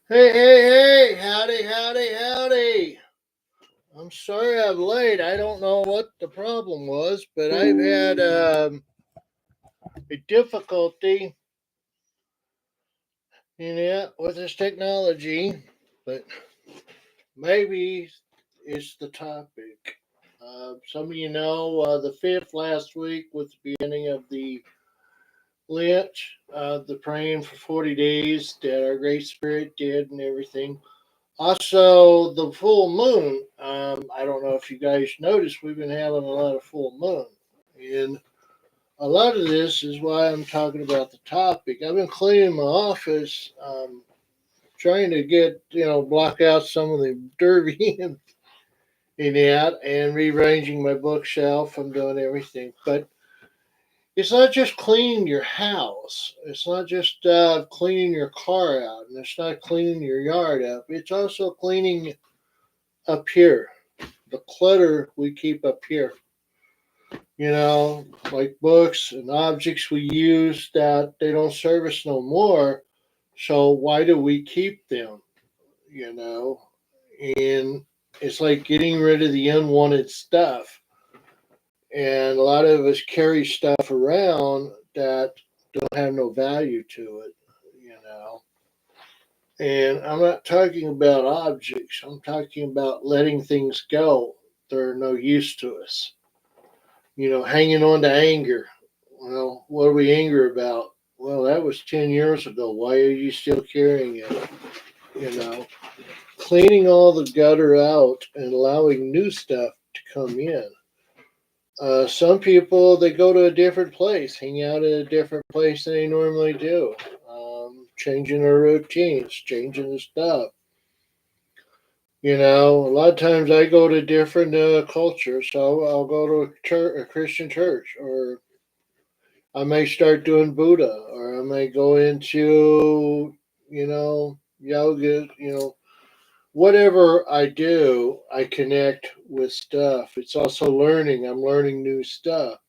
Hey, hey, hey, howdy, howdy, howdy. I'm sorry I'm late. I don't know what the problem was, but I've had a difficulty with this technology, but maybe it's the topic. Some of you know the 5th last week was the beginning of the Lent, the praying for 40 days that our Great Spirit did and everything. Also, the full moon. I don't know if you guys noticed, we've been having a lot of full moon. And a lot of this is why I'm talking about the topic. I've been cleaning my office, trying to block out some of the dirt in that and rearranging my bookshelf. I'm doing everything. But it's not just cleaning your house, it's not just cleaning your car out, and it's not cleaning your yard up. It's also cleaning up here, the clutter we keep up here. Like books and objects we use that they don't serve us no more. So why do we keep them? You know, and it's like getting rid of the unwanted stuff. And a lot of us carry stuff around that don't have no value to it. You know, and I'm not talking about objects. I'm talking about letting things go. They're no use to us. Hanging on to anger. Well, what are we angry about? Well, that was 10 years ago. Why are you still carrying it? You know, Cleaning all the gutter out and allowing new stuff to come in. Some people, they go to a different place, hang out at a different place than they normally do. Changing their routines, changing the stuff. A lot of times I go to different cultures, so I'll go to a Christian church, or I may start doing Buddha, or I may go into, yoga, whatever I do, I connect with stuff. It's also learning. I'm learning new stuff.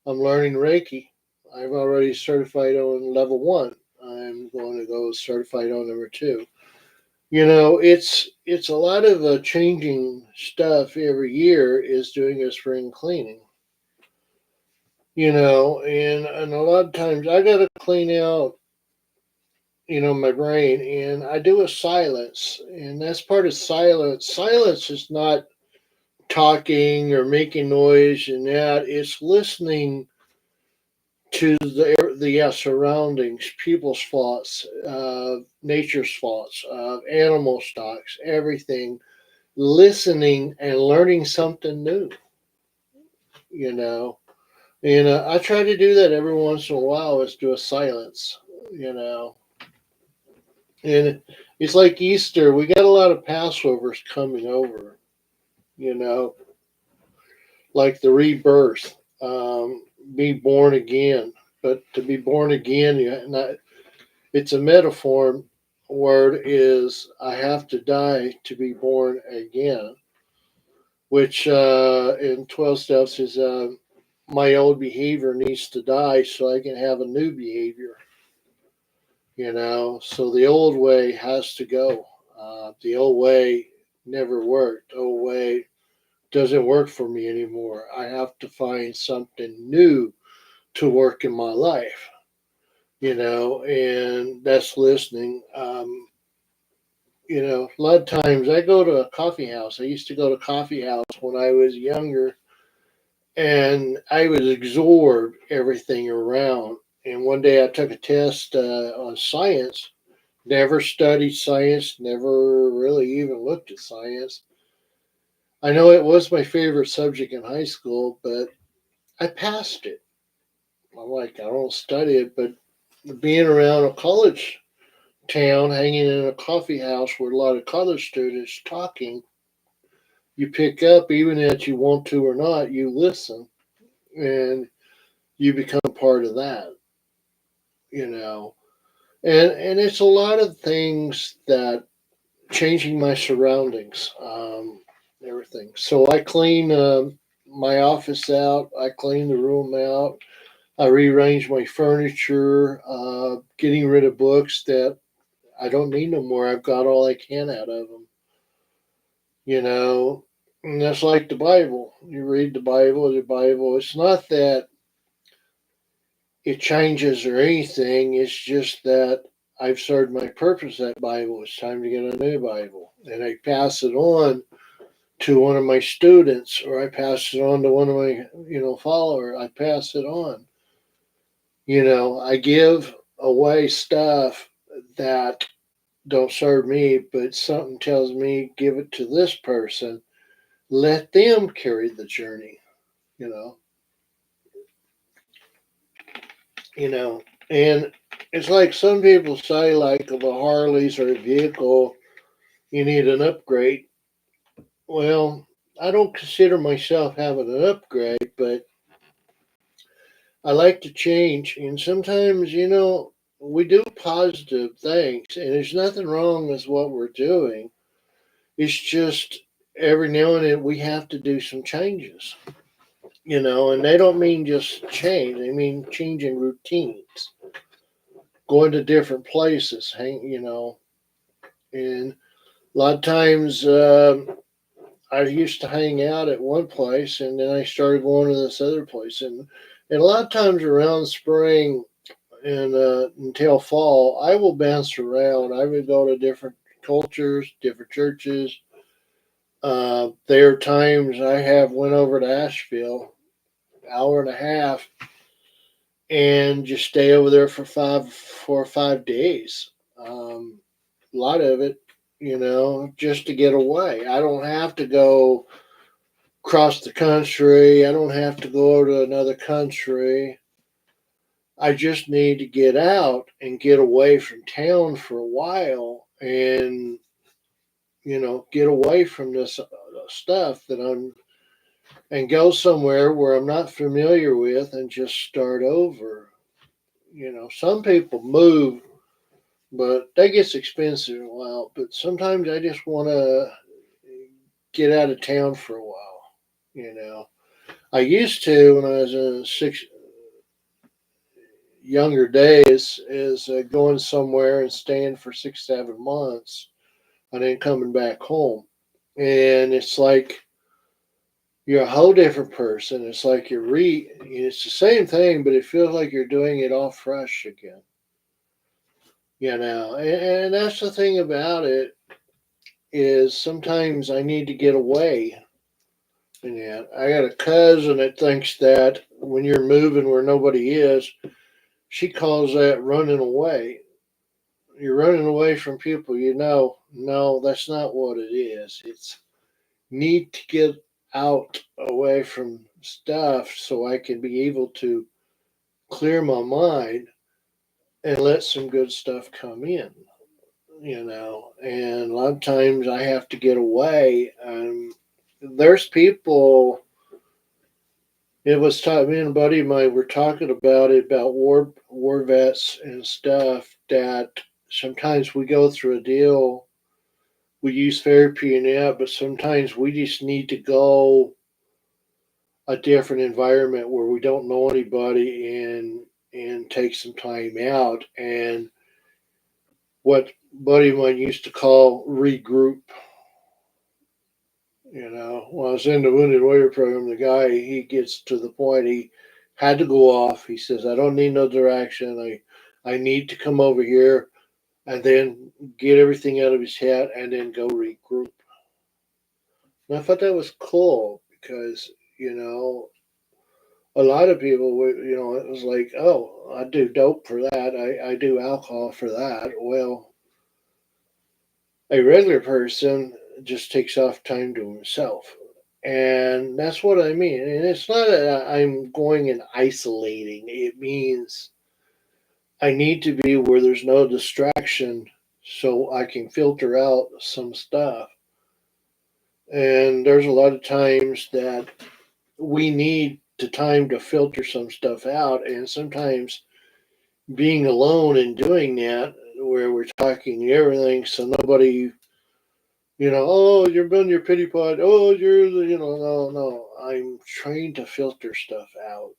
I'm learning Reiki. I've already certified on level one. I'm going to go certified on number two. It's a lot of changing stuff every year is doing a spring cleaning. And a lot of times I got to clean out my brain, and I do a silence, and that's part of silence. Silence is not talking or making noise, and that it's listening to the surroundings, people's thoughts, nature's thoughts, animal stocks, everything. Listening and learning something new, you know. And I try to do that every once in a while. Is do a silence, you know. And it's like Easter. We got a lot of Passovers coming over, you know, like the rebirth, be born again. But to be born again, it's a metaphor. Word is I have to die to be born again, which in 12 steps is my old behavior needs to die so I can have a new behavior. So the old way has to go. The old way never worked. The old way doesn't work for me anymore. I have to find something new to work in my life, and that's listening. A lot of times I go to a coffee house. I used to go to coffee house when I was younger, and I would absorb everything around. And one day I took a test on science. Never studied science, never really even looked at science. I know it was my favorite subject in high school, but I passed it. I'm like, I don't study it, but being around a college town, hanging in a coffee house with a lot of college students talking, you pick up, even if you want to or not, you listen and you become part of that, you know. And it's a lot of things that changing my surroundings, everything. So I clean my office out, I clean the room out, I rearrange my furniture, getting rid of books that I don't need no more. I've got all I can out of them. You know, and that's like the Bible. You read the Bible. It's not that it changes or anything. It's just that I've served my purpose. That Bible. It's time to get a new Bible, and I pass it on to one of my students, or I pass it on to one of my followers. I pass it on. I give away stuff that don't serve me, but something tells me give it to this person. Let them carry the journey. You know, and it's like some people say, like of a Harleys or a vehicle, you need an upgrade. Well, I don't consider myself having an upgrade, but I like to change. And sometimes, we do positive things, and there's nothing wrong with what we're doing. It's just every now and then we have to do some changes, and they don't mean just change, they mean changing routines, going to different places, and a lot of times I used to hang out at one place, and then I started going to this other place, and a lot of times around spring and until fall, I will bounce around. I would go to different cultures, different churches. There are times I have went over to Asheville, hour and a half, and just stay over there for 4 or 5 days. A lot of it, just to get away. I don't have to go across the country. I don't have to go to another country. I just need to get out and get away from town for a while and, get away from this stuff that I'm and go somewhere where I'm not familiar with and just start over. Some people move, but that gets expensive in a while. But sometimes I just want to get out of town for a while. I used to when I was in younger days is going somewhere and staying for 6, 7 months and then coming back home. And it's like you're a whole different person. It's like it's the same thing, but it feels like you're doing it all fresh again. And that's the thing about it is sometimes I need to get away. And yeah, I got a cousin that thinks that when you're moving where nobody is, she calls that running away. You're running away from people you know. No, that's not what it is. It's need to get out away from stuff so I can be able to clear my mind and let some good stuff come in, And a lot of times I have to get away. There's people. It was me and a buddy of mine were talking about it about war vets and stuff that sometimes we go through a deal. We use therapy and that, but sometimes we just need to go a different environment where we don't know anybody and take some time out and what buddy of mine used to call regroup. When I was in the Wounded Warrior program, the guy he gets to the point he had to go off. He says, "I don't need no direction. I need to come over here and then get everything out of his head and then go regroup." And I thought that was cool because a lot of people would, it was like, "Oh, I do dope for that. I do alcohol for that." Well, a regular person just takes off time to himself. And that's what I mean. And it's not that I'm going and isolating. It means I need to be where there's no distraction so I can filter out some stuff. And there's a lot of times that we need the time to filter some stuff out. And sometimes being alone and doing that, where we're talking everything so nobody oh, you're building your pity pot. Oh, no. I'm trying to filter stuff out,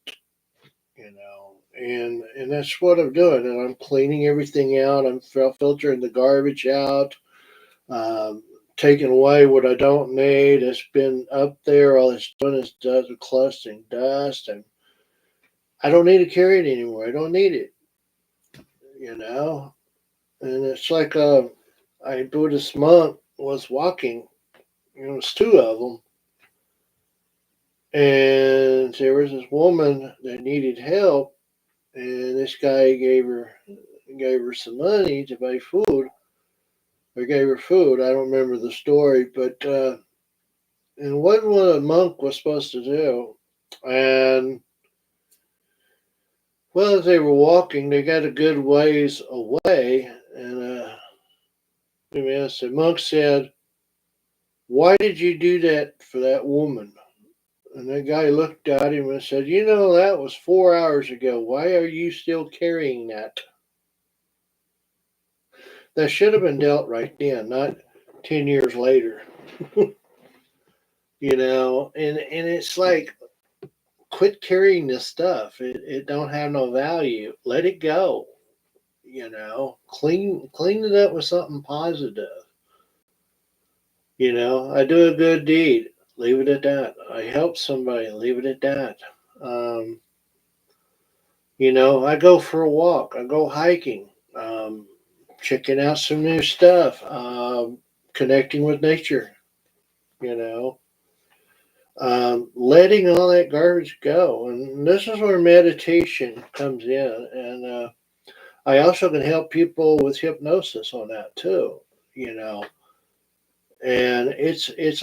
And that's what I'm doing. And I'm cleaning everything out. I'm filtering the garbage out, um, taking away what I don't need. It's been up there. All it's doing is clustering dust, and I don't need to carry it anymore. I don't need it, you know. And it's like a Buddhist monk was walking. It was two of them, and there was this woman that needed help, and this guy gave her some money to buy food, or gave her food. I don't remember the story, but and what a monk was supposed to do. And well, as they were walking, they got a good ways away, and the monk said, "Why did you do that for that woman?" And the guy looked at him and said, "You know, that was 4 hours ago. Why are you still carrying that?" That should have been dealt right then, not 10 years later. And it's like, quit carrying this stuff. It don't have no value. Let it go. Clean it up with something positive. I do a good deed. Leave it at that. I help somebody. Leave it at that. Um, I go for a walk. I go hiking. Checking out some new stuff. Connecting with nature. You know, letting all that garbage go. And this is where meditation comes in. And I also can help people with hypnosis on that too. You know, and it's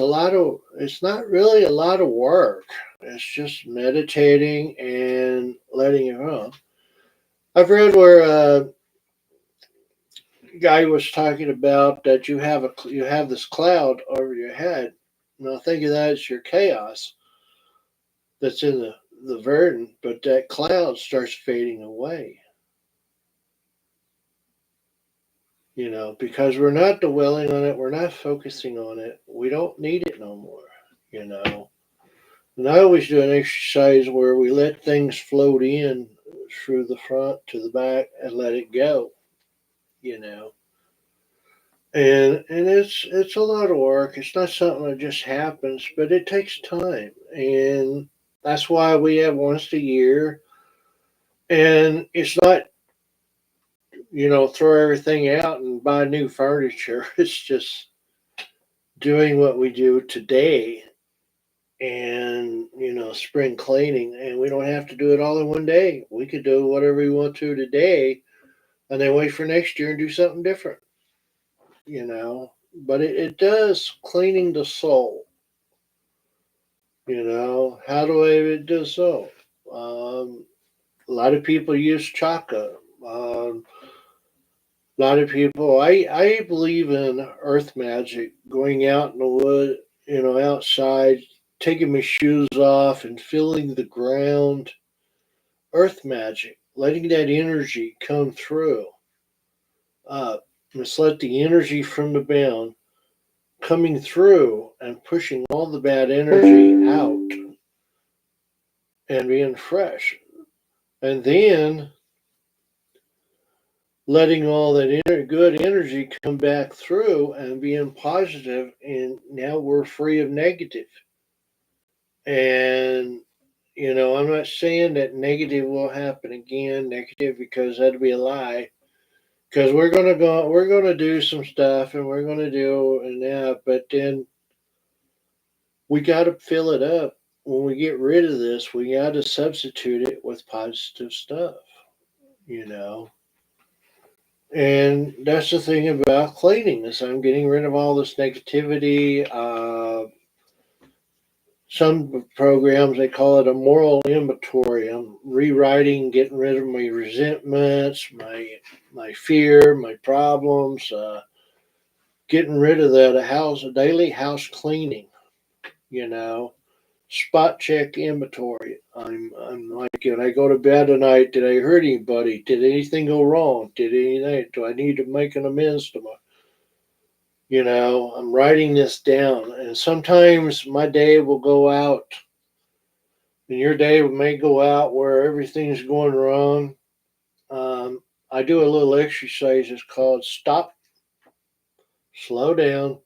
not really a lot of work. It's just meditating and letting it go. I've read where a guy was talking about that you have this cloud over your head. Now think of that as your chaos that's in the verdant, but that cloud starts fading away. Because we're not dwelling on it, we're not focusing on it, we don't need it no more. You know, and I always do an exercise where we let things float in through the front to the back and let it go. You know, and it's a lot of work. It's not something that just happens, but it takes time, and that's why we have once a year. And it's not throw everything out and buy new furniture. It's just doing what we do today, and spring cleaning, and we don't have to do it all in one day. We could do whatever we want to today and then wait for next year and do something different. But it does cleaning the soul. How do I do so? A lot of people use chakra. A lot of people, I believe in earth magic, going out in the wood, outside, taking my shoes off and feeling the ground. Earth magic, letting that energy come through. Just let the energy from the bound coming through and pushing all the bad energy out and being fresh. And then letting all that good energy come back through and being positive, and now we're free of negative. And I'm not saying that negative will happen again, negative, because that'd be a lie. Because we're gonna do some stuff, and we're gonna do and that, but then we got to fill it up. When we get rid of this, we got to substitute it with positive stuff. You know, and that's the thing about cleaning is I'm getting rid of all this negativity. Some programs, they call it a moral inventory. I'm rewriting, getting rid of my resentments, my fear, my problems, getting rid of that. A daily house cleaning. You know, spot check inventory. I'm like, when I go to bed tonight, did I hurt anybody? Did anything go wrong? Did anything? Do I need to make an amends to my? I'm writing this down, and sometimes my day will go out and your day may go out where everything's going wrong. Um, I do a little exercise. It's called stop, slow down,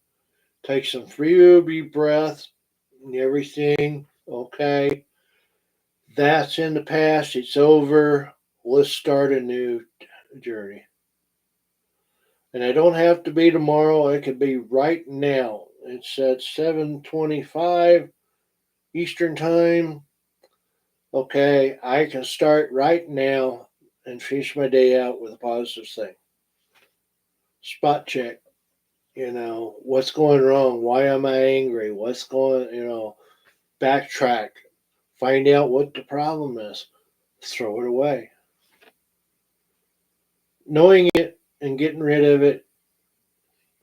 take some few deep breaths, and everything. Okay, that's in the past. It's over. Let's start a new journey. And I don't have to be tomorrow. It could be right now. It's at 7:25 Eastern time. Okay, I can start right now and finish my day out with a positive thing. Spot check. What's going wrong? Why am I angry? What's going, backtrack. Find out what the problem is. Throw it away. Knowing it and getting rid of it,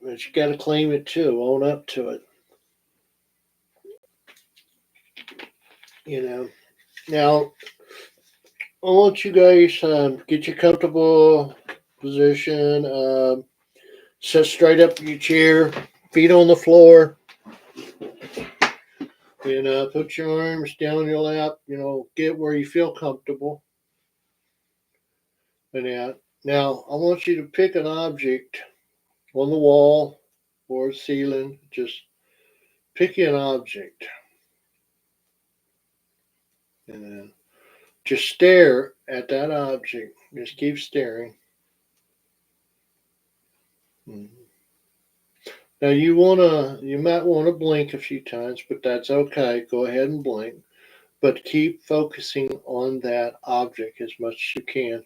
but you got to claim it too. Own up to it. You know. Now, I want you guys get your comfortable position. Sit straight up in your chair, feet on the floor, and put your arms down your lap. Get where you feel comfortable. And now, I want you to pick an object on the wall or ceiling. Just pick an object, and then just stare at that object. Just keep staring. Mhm. Now you might wanna blink a few times, but that's okay. Go ahead and blink, but keep focusing on that object as much as you can,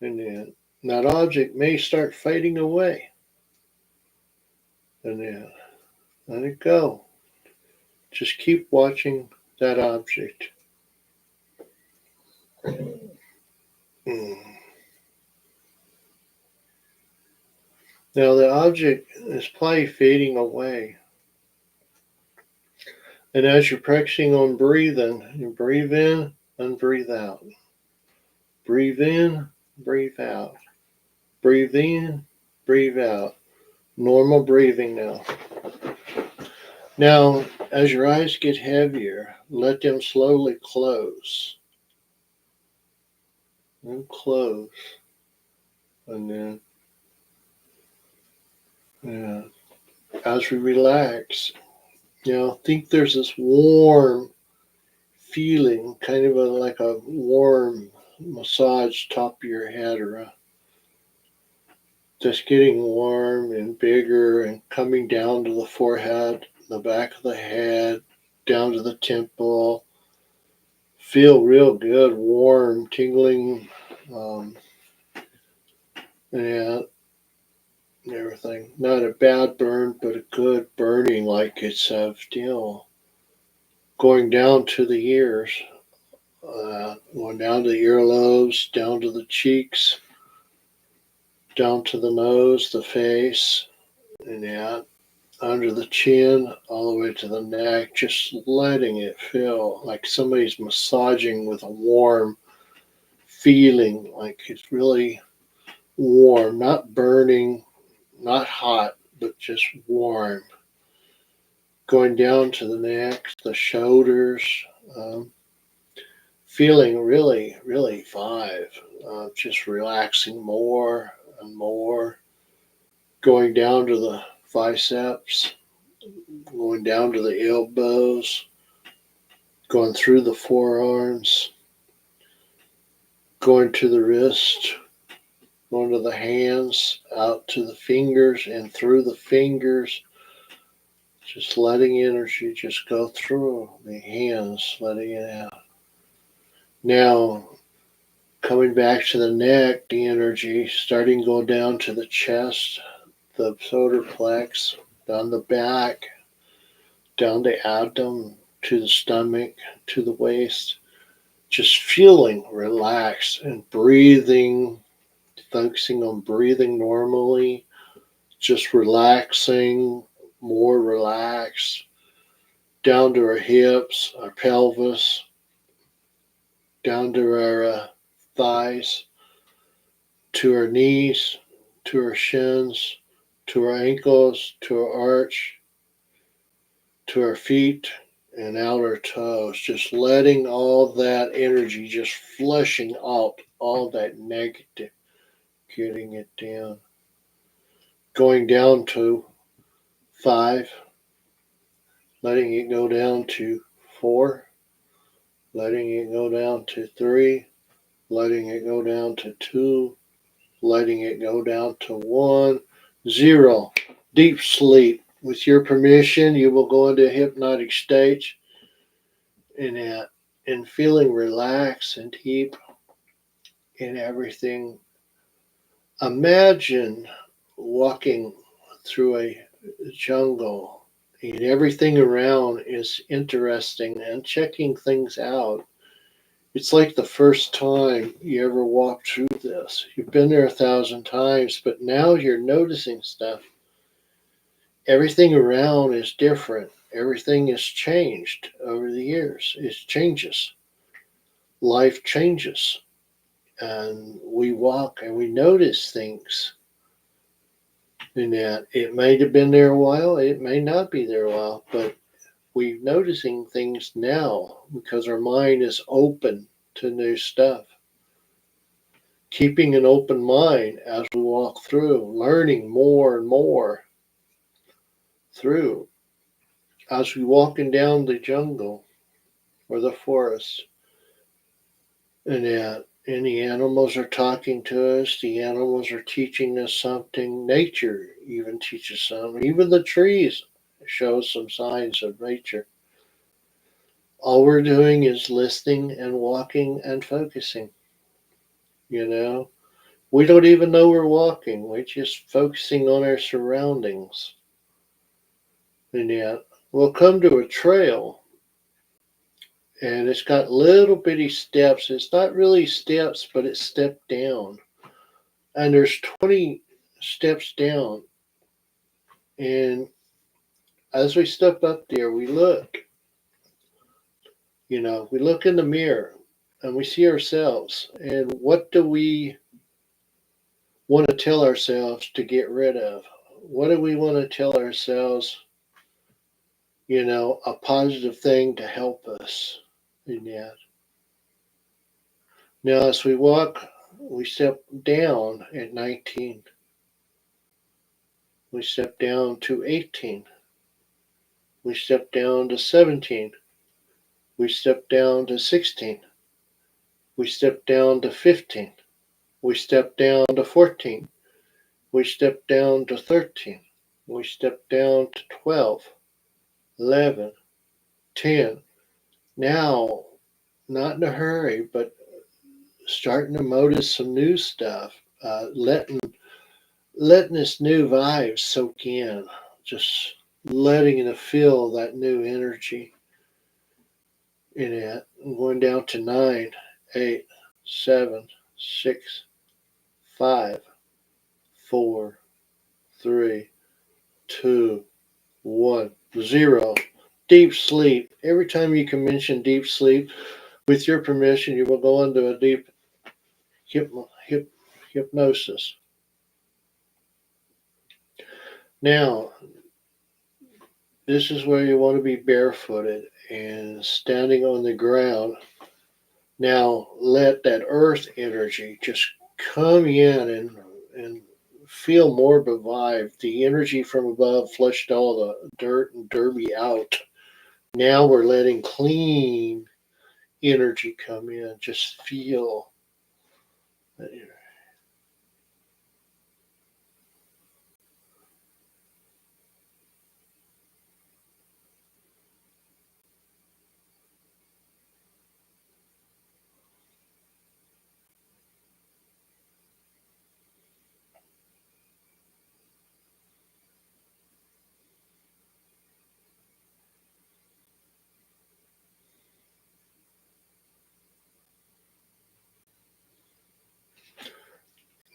and then that object may start fading away, and then let it go. Just keep watching that object. Mm. Now the object is probably fading away, and as you're practicing on breathing, you breathe in and breathe out. Breathe in, breathe out. Breathe in, breathe out. Normal breathing now. Now, as your eyes get heavier, let them slowly close. And close. And then, yeah, as we relax, think there's this warm feeling, kind of like a warm massage top of your head, or just getting warm and bigger and coming down to the forehead, the back of the head, down to the temple. Feel real good, warm, tingling, um, and everything. Not a bad burn, but a good burning, like it's still going down to the ears, going down to the earlobes, down to the cheeks, down to the nose, the face, and under the chin, all the way to the neck, just letting it feel like somebody's massaging with a warm feeling, like it's really warm, not burning, not hot, but just warm. Going down to the neck, the shoulders, um, feeling really, really five, just relaxing more and more. Going down to the biceps, going down to the elbows, going through the forearms, going to the wrist, going to the hands, out to the fingers and through the fingers, just letting energy just go through the hands, letting it out. Now, coming back to the neck, the energy starting to go down to the chest, the solar plex, down the back, down the abdomen, to the stomach, to the waist, just feeling relaxed and breathing, focusing on breathing normally, just relaxing, more relaxed, down to our hips, our pelvis, down to our thighs, to our knees, to our shins, to our ankles, to our arch, to our feet, and outer toes, just letting all that energy just flushing out all that negative, getting it down, going down to 5, letting it go down to 4, letting it go down to 3, letting it go down to 2, letting it go down to 1, 0. Deep sleep. With your permission, you will go into a hypnotic state and feeling relaxed and deep in everything. Imagine walking through a jungle and everything around is interesting and checking things out. It's like the first time you ever walked through this. You've been there 1,000 times, but now you're noticing stuff. Everything around is different. Everything has changed over the years. It changes. Life changes. And we walk and we notice things. And that it may have been there a while, it may not be there a while, but we're noticing things now because our mind is open to new stuff. Keeping an open mind as we walk through, learning more and more through. As we walking down the jungle or the forest, and the animals are talking to us, the animals are teaching us something, nature even teaches some, even the trees show some signs of nature. All we're doing is listening and walking and focusing, you know. We don't even know we're walking, we're just focusing on our surroundings. And we'll come to a trail and it's got little bitty steps. It's not really steps, but it's stepped down. And there's 20 steps down. And as we step up there, we look, we look in the mirror and we see ourselves. And what do we want to tell ourselves to get rid of? What do we want to tell ourselves, a positive thing to help us in that? Now, as we walk, we step down at 19. We step down to 18. We step down to 17. We step down to 16. We step down to 15. We step down to 14. We step down to 13. We step down to 12, 11, 10. Now, not in a hurry, but starting to notice some new stuff, letting this new vibe soak in, just letting it feel that new energy in it. I'm going down to 9, 8, 7, 6, 5, 4, 3, 2, 1, 0. Deep sleep. Every time you can mention deep sleep, with your permission, you will go into a deep hypnosis. Now, this is where you want to be barefooted and standing on the ground. Now, let that earth energy just come in and feel more revived. The energy from above flushed all the dirt and derby out. Now we're letting clean energy come in. Just feel that energy.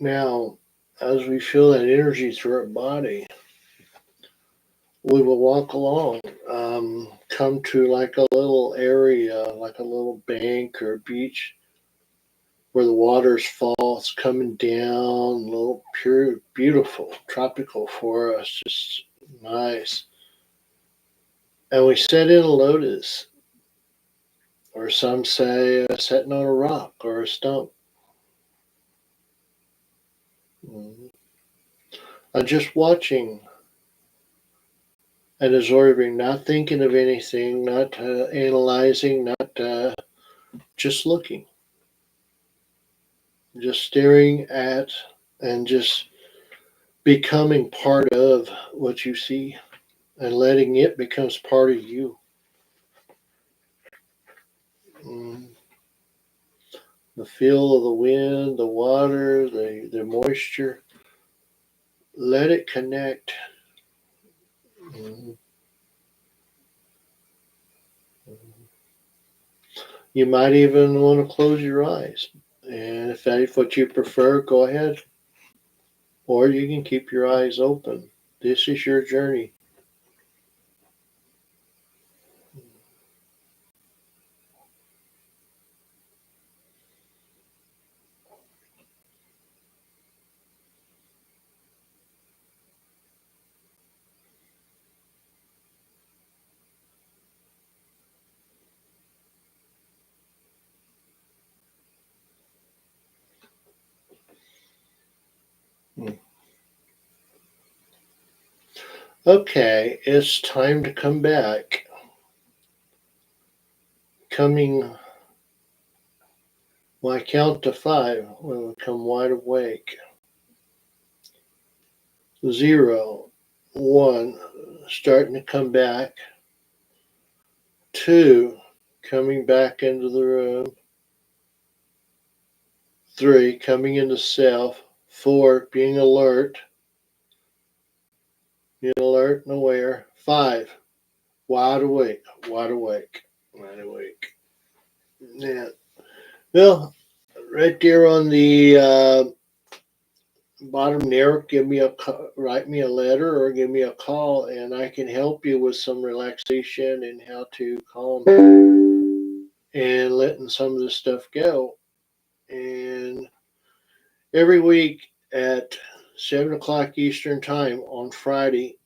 Now, as we feel that energy through our body, we will walk along, come to like a little area, like a little bank or beach where the water's fall. It's coming down, a little pure, beautiful, tropical forest, just nice. And we sit in a lotus, or some say sitting on a rock or a stump. Mhm. Just watching and absorbing, not thinking of anything, not analyzing, not just looking, just staring at and just becoming part of what you see and letting it becomes part of you. Mm. The feel of the wind, the water, the moisture, let it connect. Mm. You might even want to close your eyes. And if that's what you prefer, go ahead. Or you can keep your eyes open. This is your journey. Okay, it's time to come back. Coming, when I count to 5, we'll become wide awake. 0, 1, starting to come back. 2, coming back into the room. 3, coming into self. 4, being alert and aware. 5, wide awake, wide awake, wide awake. Yeah. Well, right there on the bottom there, write me a letter or give me a call, and I can help you with some relaxation and how to calm and letting some of this stuff go. And every week at 7 o'clock Eastern time on Friday,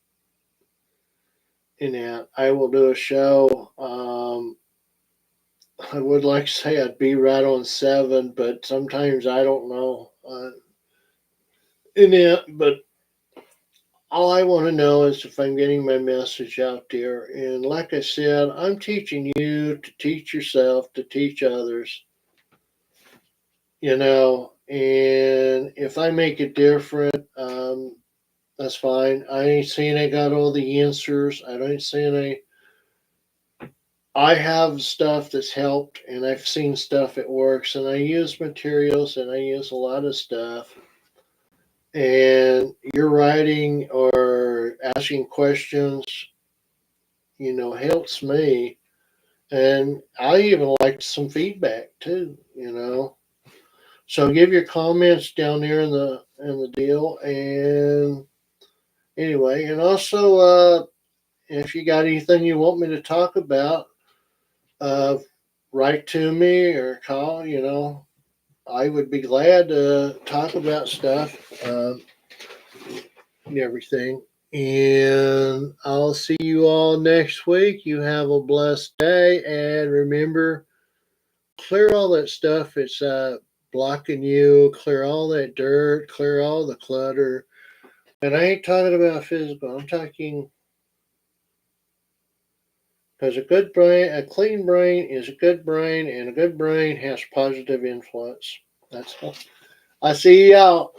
and I will do a show. I would like to say I'd be right on 7, but sometimes I don't know. But all I want to know is if I'm getting my message out there. And like I said, I'm teaching you to teach yourself, to teach others, And if I make it different, that's fine. I ain't saying I got all the answers. I ain't saying I have stuff that's helped, and I've seen stuff that works, and I use materials, and I use a lot of stuff. And your writing or asking questions, helps me. And I even like some feedback too. So give your comments down there in the deal. And anyway, and also if you got anything you want me to talk about, uh, write to me or call. I would be glad to talk about stuff and everything. And I'll see you all next week. You have a blessed day. And remember, clear all that stuff. It's blocking you. Clear all that dirt. Clear all the clutter. And I ain't talking about physical. I'm talking because a clean brain is a good brain, and a good brain has positive influence. That's all. I see y'all.